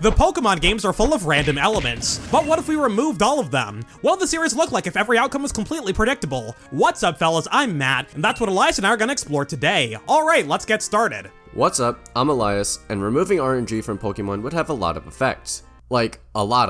The Pokemon games are full of random elements, but what if we removed all of them? What would the series look like if every outcome was completely predictable? What's up, fellas? I'm Matt, and that's what Elias and I are gonna explore today. Alright, let's get started. What's up? I'm Elias, and removing RNG from Pokemon would have a lot of effects. Like, a lot.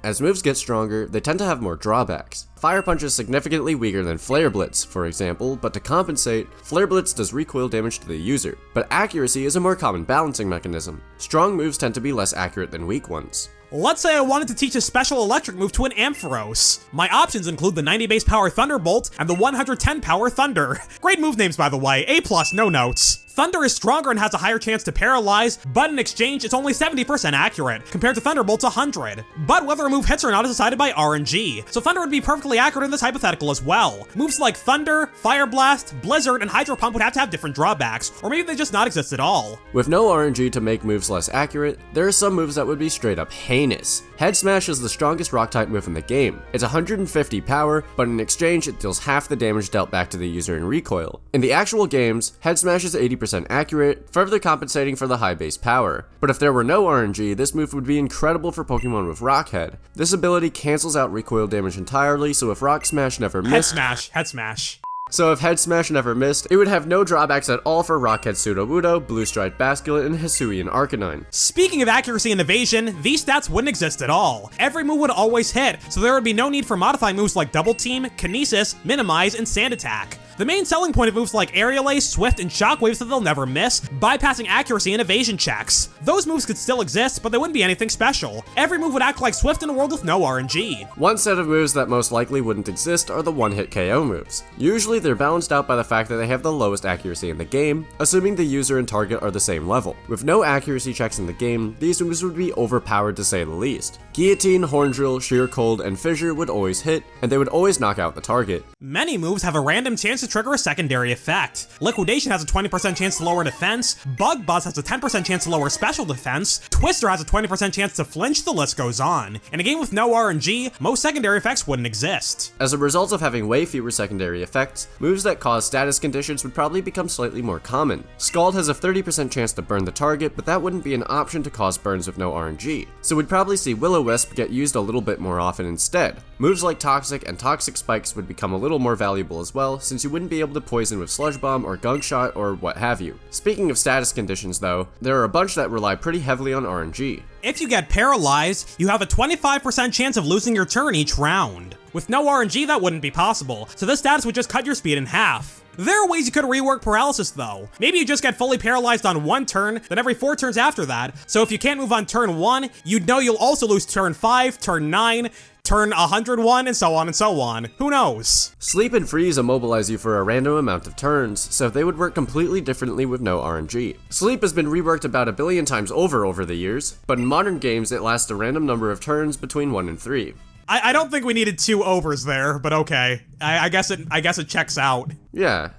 As moves get stronger, they tend to have more drawbacks. Fire Punch is significantly weaker than Flare Blitz, for example, but to compensate, Flare Blitz does recoil damage to the user. But accuracy is a more common balancing mechanism. Strong moves tend to be less accurate than weak ones. Let's say I wanted to teach a special electric move to an Ampharos. My options include the 90 base power Thunderbolt and the 110 power Thunder. Great move names, by the way, A+, no notes. Thunder is stronger and has a higher chance to paralyze, but in exchange, it's only 70% accurate, compared to Thunderbolt's 100. But whether a move hits or not is decided by RNG, so Thunder would be perfectly accurate in this hypothetical as well. Moves like Thunder, Fire Blast, Blizzard, and Hydro Pump would have to have different drawbacks, or maybe they just not exist at all. With no RNG to make moves less accurate, there are some moves that would be straight up heinous. Head Smash is the strongest Rock-type move in the game. It's 150 power, but in exchange, it deals half the damage dealt back to the user in recoil. In the actual games, Head Smash is 80% accurate, further compensating for the high base power. But if there were no RNG, this move would be incredible for Pokemon with Rock Head. This ability cancels out recoil damage entirely, so if Rock Smash never missed— Head Smash. So if Head Smash never missed, it would have no drawbacks at all for Rockhead Sudowoodo, Blue Striped Basculin, and Hisuian Arcanine. Speaking of accuracy and evasion, these stats wouldn't exist at all. Every move would always hit, so there would be no need for modifying moves like Double Team, Kinesis, Minimize, and Sand Attack. The main selling point of moves like Aerial Ace, Swift, and Shockwave is that they'll never miss, bypassing accuracy and evasion checks. Those moves could still exist, but they wouldn't be anything special. Every move would act like Swift in a world with no RNG. One set of moves that most likely wouldn't exist are the one-hit KO moves. Usually they're balanced out by the fact that they have the lowest accuracy in the game, assuming the user and target are the same level. With no accuracy checks in the game, these moves would be overpowered to say the least. Guillotine, Horn Drill, Sheer Cold, and Fissure would always hit, and they would always knock out the target. Many moves have a random chance to trigger a secondary effect. Liquidation has a 20% chance to lower defense, Bug Buzz has a 10% chance to lower special defense, Twister has a 20% chance to flinch, the list goes on. In a game with no RNG, most secondary effects wouldn't exist. As a result of having way fewer secondary effects, moves that cause status conditions would probably become slightly more common. Scald has a 30% chance to burn the target, but that wouldn't be an option to cause burns with no RNG. So we'd probably see Will-O-Wisp get used a little bit more often instead. Moves like Toxic and Toxic Spikes would become a little more valuable as well, since you wouldn't be able to poison with Sludge Bomb or Gunk Shot or what have you. Speaking of status conditions though, there are a bunch that rely pretty heavily on RNG. If you get paralyzed, you have a 25% chance of losing your turn each round. With no RNG, that wouldn't be possible, so this status would just cut your speed in half. There are ways you could rework paralysis though. Maybe you just get fully paralyzed on one turn, then every 4 turns after that, so if you can't move on turn 1, you'd know you'll also lose turn 5, turn 9, turn 101, and so on and so on. Who knows? Sleep and Freeze immobilize you for a random amount of turns, so they would work completely differently with no RNG. Sleep has been reworked about 1 billion times over the years, but in modern games it lasts a random number of turns between 1 and 3. I don't think we needed 2 overs there, but okay. I guess it checks out. Yeah.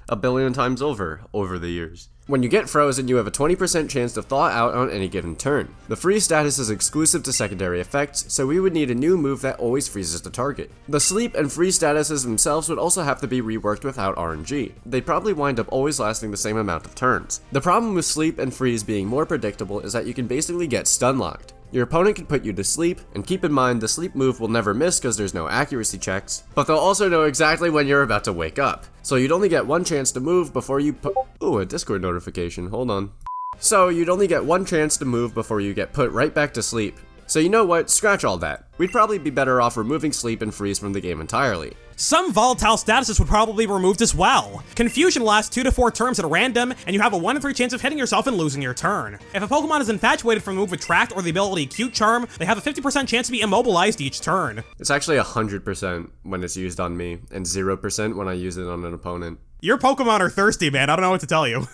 1 billion times over the years. When you get frozen, you have a 20% chance to thaw out on any given turn. The freeze status is exclusive to secondary effects, so we would need a new move that always freezes the target. The sleep and freeze statuses themselves would also have to be reworked without RNG. They'd probably wind up always lasting the same amount of turns. The problem with sleep and freeze being more predictable is that you can basically get stun locked. Your opponent can put you to sleep, and keep in mind the sleep move will never miss because there's no accuracy checks, but they'll also know exactly when you're about to wake up. So you'd only get 1 chance to move before you Ooh, a Discord notification, hold on. So you'd only get 1 chance to move before you get put right back to sleep. So you know what, scratch all that. We'd probably be better off removing sleep and freeze from the game entirely. Some volatile statuses would probably be removed as well. Confusion lasts 2 to 4 turns at random, and you have a 1 in 3 chance of hitting yourself and losing your turn. If a Pokemon is infatuated from the move Attract or the ability Cute Charm, they have a 50% chance to be immobilized each turn. It's actually 100% when it's used on me, and 0% when I use it on an opponent. Your Pokemon are thirsty, man. I don't know what to tell you.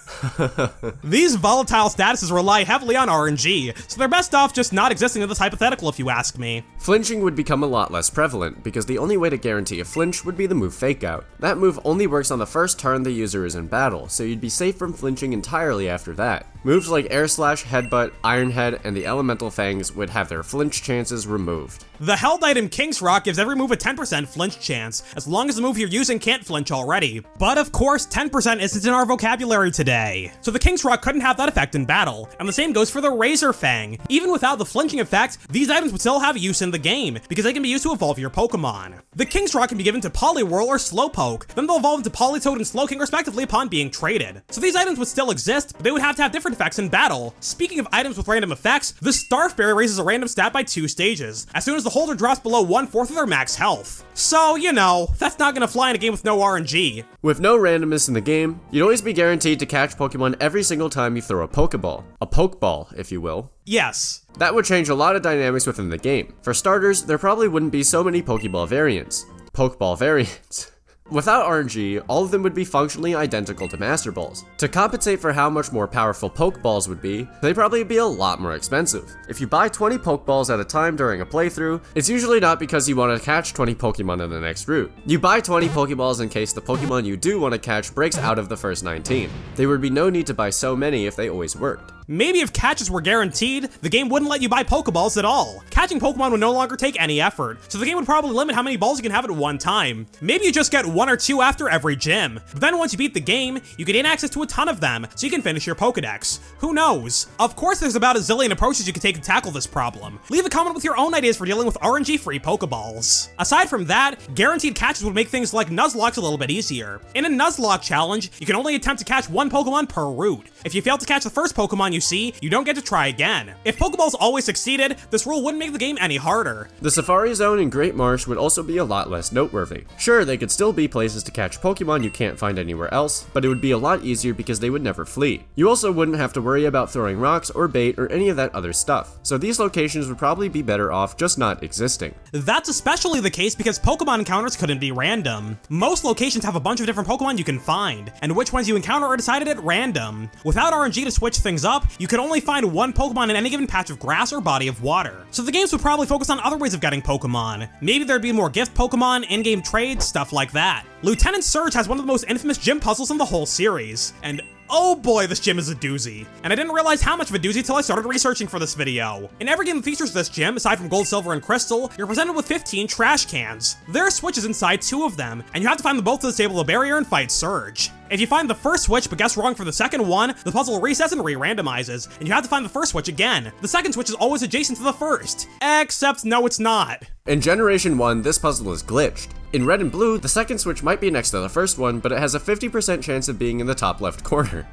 These volatile statuses rely heavily on RNG, so they're best off just not existing in this hypothetical if you ask me. Flinching would become a lot less prevalent, because the only way to guarantee a flinch would be the move Fake Out. That move only works on the first turn the user is in battle, so you'd be safe from flinching entirely after that. Moves like Air Slash, Headbutt, Iron Head, and the Elemental Fangs would have their flinch chances removed. The held item King's Rock gives every move a 10% flinch chance, as long as the move you're using can't flinch already. But of course, 10% isn't in our vocabulary today. So the King's Rock couldn't have that effect in battle, and the same goes for the Razor Fang. Even without the flinching effect, these items would still have use in the game, because they can be used to evolve your Pokemon. The King's Rock can be given to Poliwhirl or Slowpoke, then they'll evolve into Politoed and Slowking respectively upon being traded. So these items would still exist, but they would have to have different effects in battle. Speaking of items with random effects, the Starfberry raises a random stat by 2 stages, as soon as the holder drops below 1/4 of their max health. So, you know, that's not gonna fly in a game with no RNG. With no randomness in the game, you'd always be guaranteed to catch Pokemon every single time you throw a Pokeball. A Pokeball, if you will. Yes. That would change a lot of dynamics within the game. For starters, there probably wouldn't be so many Pokeball variants. Pokeball variants. Without RNG, all of them would be functionally identical to Master Balls. To compensate for how much more powerful Pokeballs would be, they'd probably be a lot more expensive. If you buy 20 Pokeballs at a time during a playthrough, it's usually not because you want to catch 20 Pokemon in the next route. You buy 20 Pokeballs in case the Pokemon you do want to catch breaks out of the first 19. There would be no need to buy so many if they always worked. Maybe if catches were guaranteed, the game wouldn't let you buy Pokeballs at all. Catching Pokemon would no longer take any effort, so the game would probably limit how many balls you can have at one time. Maybe you just get 1 or 2 after every gym, but then once you beat the game, you can gain access to a ton of them, so you can finish your Pokedex. Who knows? Of course there's about a zillion approaches you can take to tackle this problem. Leave a comment with your own ideas for dealing with RNG-free Pokeballs. Aside from that, guaranteed catches would make things like Nuzlocke a little bit easier. In a Nuzlocke challenge, you can only attempt to catch 1 Pokemon per route. If you fail to catch the first Pokemon you see, you don't get to try again. If Pokeballs always succeeded, this rule wouldn't make the game any harder. The Safari Zone in Great Marsh would also be a lot less noteworthy. Sure, they could still be places to catch Pokemon you can't find anywhere else, but it would be a lot easier because they would never flee. You also wouldn't have to worry about throwing rocks or bait or any of that other stuff, so these locations would probably be better off just not existing. That's especially the case because Pokemon encounters couldn't be random. Most locations have a bunch of different Pokemon you can find, and which ones you encounter are decided at random. Without RNG to switch things up, you could only find 1 Pokemon in any given patch of grass or body of water. So the games would probably focus on other ways of getting Pokemon. Maybe there'd be more gift Pokemon, in-game trades, stuff like that. Lieutenant Surge has one of the most infamous gym puzzles in the whole series, and oh boy, this gym is a doozy. And I didn't realize how much of a doozy till I started researching for this video. In every game that features this gym, aside from Gold, Silver, and Crystal, you're presented with 15 trash cans. There are switches inside 2 of them, and you have to find them both to disable the barrier and fight Surge. If you find the first switch but guess wrong for the second one, the puzzle resets and re-randomizes, and you have to find the first switch again. The second switch is always adjacent to the first. Except no, it's not. In Generation 1, this puzzle is glitched. In Red and Blue, the second switch might be next to the first one, but it has a 50% chance of being in the top left corner.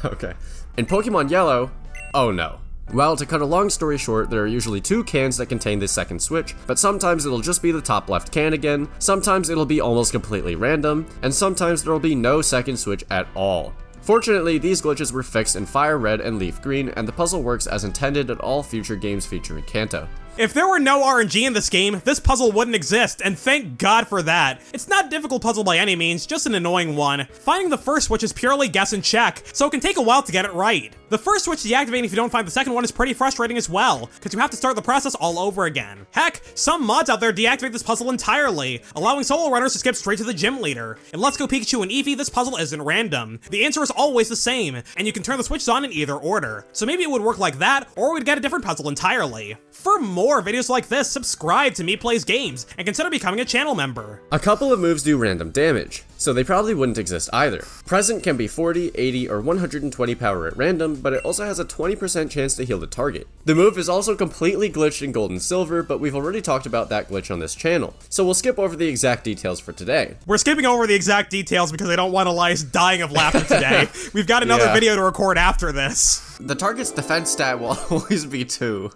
Okay. In Pokemon Yellow, oh no. Well, to cut a long story short, there are usually 2 cans that contain this second switch, but sometimes it'll just be the top left can again, sometimes it'll be almost completely random, and sometimes there'll be no second switch at all. Fortunately, these glitches were fixed in Fire Red and Leaf Green, and the puzzle works as intended in all future games featuring Kanto. If there were no RNG in this game, this puzzle wouldn't exist, and thank God for that. It's not a difficult puzzle by any means, just an annoying one. Finding the first switch is purely guess and check, so it can take a while to get it right. The first switch deactivating if you don't find the second one is pretty frustrating as well, because you have to start the process all over again. Heck, some mods out there deactivate this puzzle entirely, allowing solo runners to skip straight to the gym leader. In Let's Go Pikachu and Eevee, this puzzle isn't random. The answer is always the same, and you can turn the switches on in either order. So maybe it would work like that, or we'd get a different puzzle entirely. For more videos like this, subscribe to MEPlaysGames, and consider becoming a channel member. A couple of moves do random damage, so they probably wouldn't exist either. Present can be 40, 80, or 120 power at random, but it also has a 20% chance to heal the target. The move is also completely glitched in Gold and Silver, but we've already talked about that glitch on this channel, so we'll skip over the exact details for today. We're skipping over the exact details because I don't want Elias dying of laughter today. We've got another video to record after this. The target's defense stat will always be 2.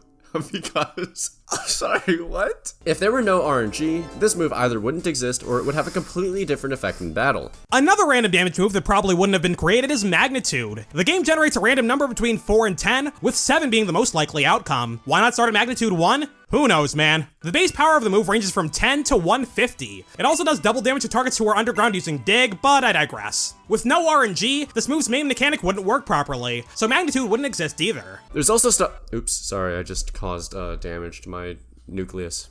Because, sorry, what? If there were no RNG, this move either wouldn't exist or it would have a completely different effect in battle. Another random damage move that probably wouldn't have been created is Magnitude. The game generates a random number between 4 and 10, with 7 being the most likely outcome. Why not start at Magnitude 1? Who knows, man. The base power of the move ranges from 10 to 150. It also does double damage to targets who are underground using Dig, but I digress. With no RNG, this move's main mechanic wouldn't work properly, so Magnitude wouldn't exist either. There's also stuff— oops, sorry, I just caused damage to my nucleus.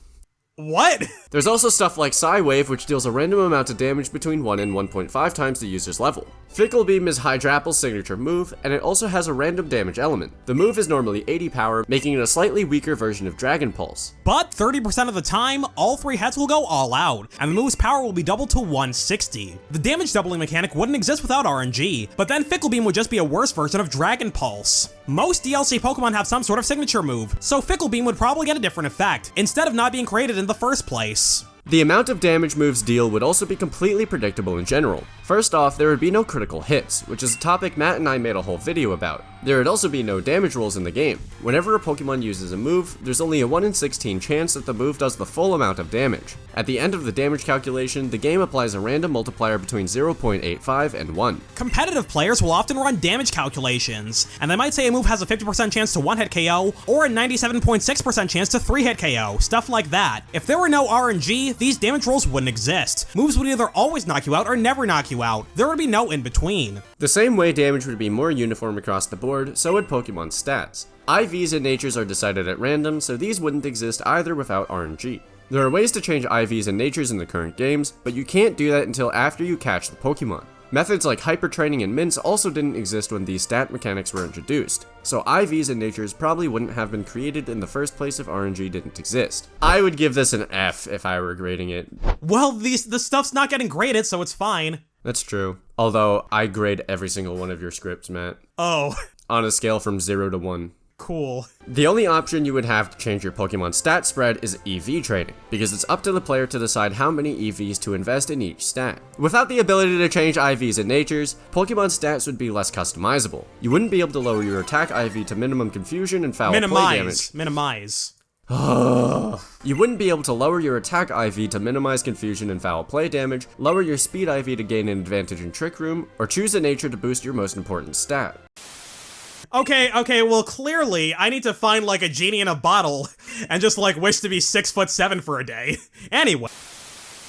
What? There's also stuff like Psy-Wave, which deals a random amount of damage between 1 and 1.5 times the user's level. Fickle Beam is Hydrapple's signature move, and it also has a random damage element. The move is normally 80 power, making it a slightly weaker version of Dragon Pulse. But 30% of the time, all 3 heads will go all out, and the move's power will be doubled to 160. The damage doubling mechanic wouldn't exist without RNG, but then Fickle Beam would just be a worse version of Dragon Pulse. Most DLC Pokemon have some sort of signature move, so Fickle Beam would probably get a different effect, instead of not being created in the first place. The amount of damage moves deal would also be completely predictable in general. First off, there would be no critical hits, which is a topic Matt and I made a whole video about. There would also be no damage rolls in the game. Whenever a Pokemon uses a move, there's only a 1 in 16 chance that the move does the full amount of damage. At the end of the damage calculation, the game applies a random multiplier between 0.85 and 1. Competitive players will often run damage calculations, and they might say a move has a 50% chance to 1-hit KO, or a 97.6% chance to 3-hit KO, stuff like that. If there were no RNG, these damage rolls wouldn't exist. Moves would either always knock you out or never knock you out. There would be no in between. The same way damage would be more uniform across the board, so would Pokemon's stats. IVs and natures are decided at random, so these wouldn't exist either without RNG. There are ways to change IVs and natures in the current games, but you can't do that until after you catch the Pokemon. Methods like hyper training and mints also didn't exist when these stat mechanics were introduced, so IVs and natures probably wouldn't have been created in the first place if RNG didn't exist. I would give this an F if I were grading it. Well, the stuff's not getting graded, so it's fine. That's true. Although, I grade every single one of your scripts, Matt. Oh. On a scale from 0 to 1. Cool. The only option you would have to change your Pokemon stat spread is EV trading, because it's up to the player to decide how many EVs to invest in each stat. Without the ability to change IVs and natures, Pokemon stats would be less customizable. You wouldn't be able to lower your attack IV to minimum confusion and foul play damage. Minimize. You wouldn't be able to lower your attack IV to minimize confusion and foul play damage, lower your speed IV to gain an advantage in Trick Room, or choose a nature to boost your most important stat. Okay, well clearly I need to find like a genie in a bottle and just like wish to be 6'7" for a day. Anyway,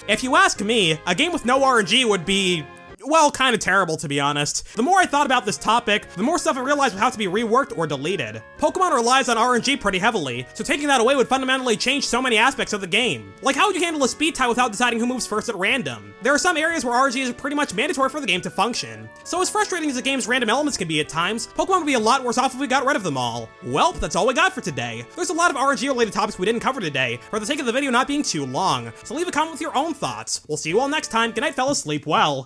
if you ask me, a game with no RNG would be, well, kind of terrible to be honest. The more I thought about this topic, the more stuff I realized would have to be reworked or deleted. Pokemon relies on RNG pretty heavily, so taking that away would fundamentally change so many aspects of the game. Like how would you handle a speed tie without deciding who moves first at random? There are some areas where RNG is pretty much mandatory for the game to function. So as frustrating as the game's random elements can be at times, Pokemon would be a lot worse off if we got rid of them all. Well, that's all we got for today. There's a lot of RNG related topics we didn't cover today, for the sake of the video not being too long, so leave a comment with your own thoughts. We'll see you all next time. Good night fellas, sleep well.